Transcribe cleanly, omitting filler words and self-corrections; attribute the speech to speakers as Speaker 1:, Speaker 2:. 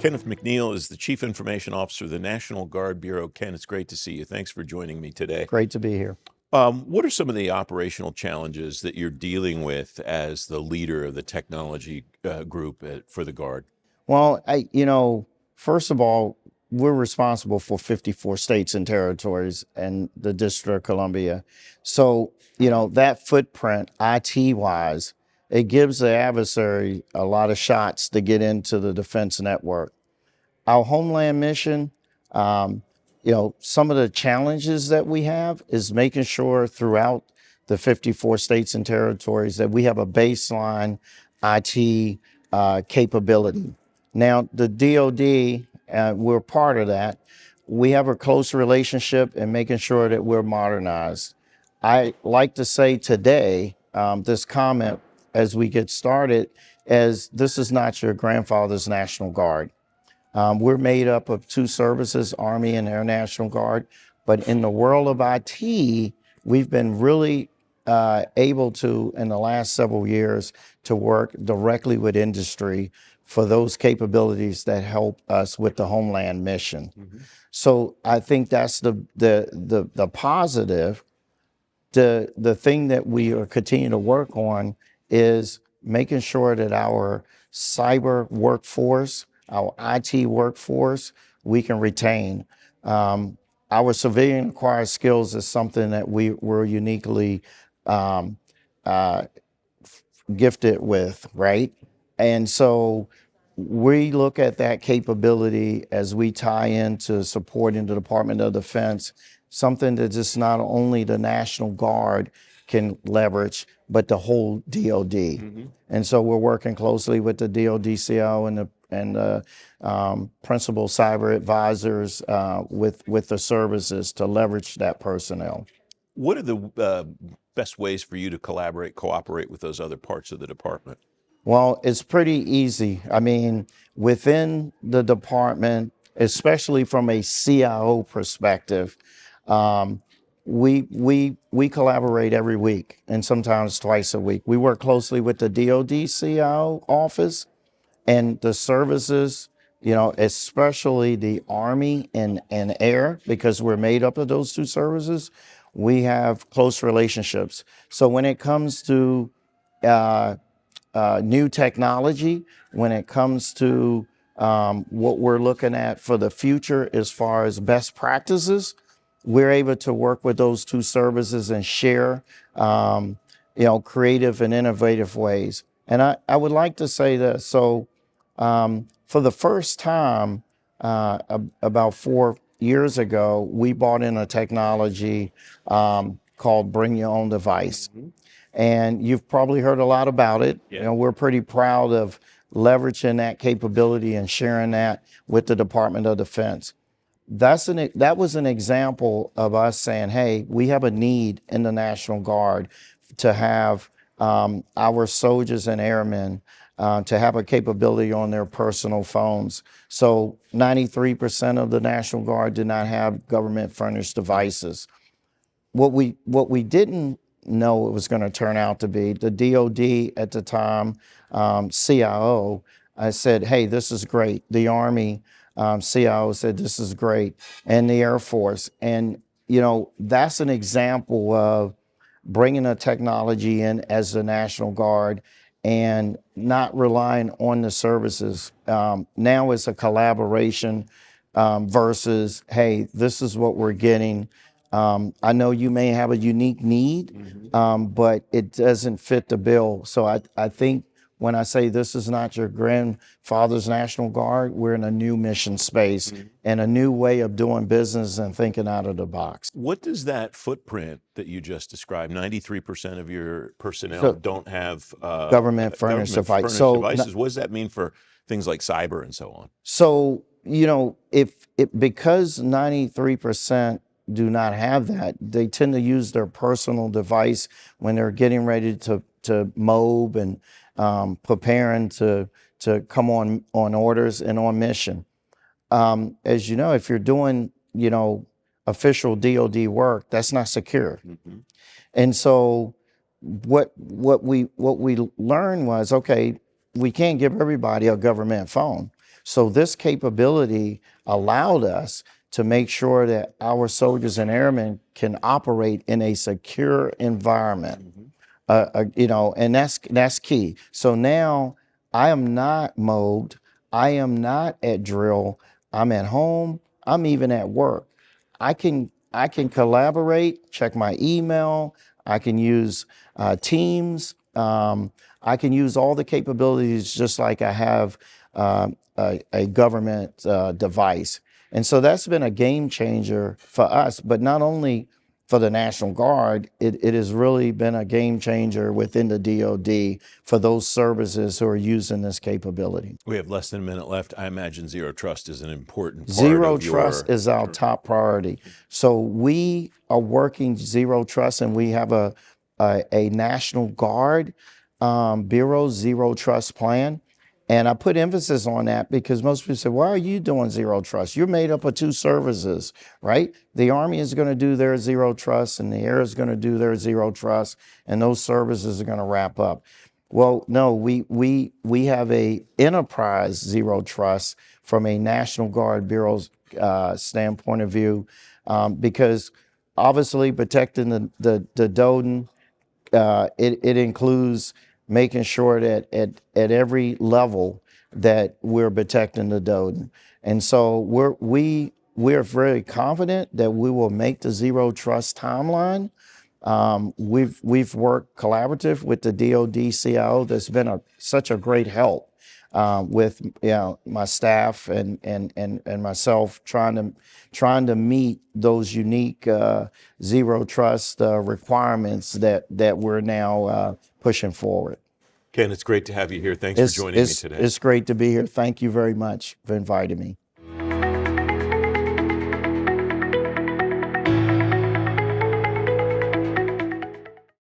Speaker 1: Kenneth McNeill is the Chief Information Officer of the National Guard Bureau. Ken, it's great to see you. Thanks for joining me today.
Speaker 2: Great to be here.
Speaker 1: What are some of the operational challenges that you're dealing with as the leader of the technology group for the Guard?
Speaker 2: Well, first of all, we're responsible for 54 states and territories and the District of Columbia. So, that footprint, IT-wise, it gives the adversary a lot of shots to get into the defense network. Our homeland mission, some of the challenges that we have is making sure throughout the 54 states and territories that we have a baseline IT capability. Now, the DOD, we're part of that. We have a close relationship in making sure that we're modernized. I like to say today, this comment as we get started, as this is not your grandfather's National Guard. We're made up of two services, Army and Air National Guard. But in the world of IT, we've been really able to, in the last several years, to work directly with industry for those capabilities that help us with the homeland mission. Mm-hmm. So I think that's the positive. The thing that we are continuing to work on is making sure that our cyber workforce, our IT workforce, we can retain. Our civilian acquired skills is something that we're uniquely gifted with, right? And so we look at that capability as we tie into supporting the Department of Defense, something that just not only the National Guard can leverage, but the whole DOD. Mm-hmm. And so we're working closely with the DOD CIO and the principal cyber advisors with the services to leverage that personnel.
Speaker 1: What are the best ways for you to cooperate with those other parts of the department?
Speaker 2: Well, it's pretty easy. I mean, within the department, especially from a CIO perspective, we collaborate every week and sometimes twice a week. We work closely with the DoD CIO office and the services, especially the Army and Air, because we're made up of those two services. We have close relationships. So when it comes to new technology, when it comes to what we're looking at for the future as far as best practices, we're able to work with those two services and share, creative and innovative ways. And I would like to say this. So for the first time, about 4 years ago, we bought in a technology called Bring Your Own Device. Mm-hmm. And you've probably heard a lot about it. Yeah. We're pretty proud of leveraging that capability and sharing that with the Department of Defense. That was an example of us saying, hey, we have a need in the National Guard to have our soldiers and airmen to have a capability on their personal phones. So 93% of the National Guard did not have government-furnished devices. What we didn't know it was going to turn out to be, the DOD at the time, CIO, I said, hey, this is great. The Army CIO said, this is great. And the Air Force. And, that's an example of bringing a technology in as the National Guard and not relying on the services. Now it's a collaboration versus, hey, this is what we're getting. I know you may have a unique need, mm-hmm. But it doesn't fit the bill. So I think when I say this is not your grandfather's National Guard, we're in a new mission space, mm-hmm. and a new way of doing business and thinking out of the box.
Speaker 1: What does that footprint that you just described, 93% of your personnel don't have
Speaker 2: government-furnished devices.
Speaker 1: What does that mean for things like cyber and so on?
Speaker 2: So, because 93% do not have that, they tend to use their personal device when they're getting ready to mob and preparing to come on orders and on mission. As you know, if you're doing, official DOD work, that's not secure. Mm-hmm. And so what we learned was, okay, we can't give everybody a government phone. So this capability allowed us to make sure that our soldiers and airmen can operate in a secure environment. And that's key. So now I am not mobed. I am not at drill. I'm at home. I'm even at work. I can collaborate, check my email. I can use Teams. I can use all the capabilities just like I have a government device. And so that's been a game changer for us, but not only for the National Guard, it has really been a game changer within the DoD for those services who are using this capability.
Speaker 1: We have less than a minute left. I imagine zero trust is an important part
Speaker 2: Zero
Speaker 1: of
Speaker 2: trust
Speaker 1: your.
Speaker 2: is our top priority. So we are working zero trust, and we have a National Guard Bureau zero trust plan. And I put emphasis on that because most people say, why are you doing zero trust? You're made up of two services, right? The Army is going to do their zero trust and the Air is going to do their zero trust, and those services are going to wrap up. Well, no, we have a enterprise zero trust from a National Guard Bureau's standpoint of view, because obviously protecting the DODIN, it includes making sure that at every level that we're protecting the DODIN. And so we're very confident that we will make the zero trust timeline. We've worked collaborative with the DoD CIO. That's been such a great help with my staff and myself trying to meet those unique zero trust requirements that we're now pushing forward.
Speaker 1: Ken, it's great to have you here. Thanks for joining me today.
Speaker 2: It's great to be here. Thank you very much for inviting me.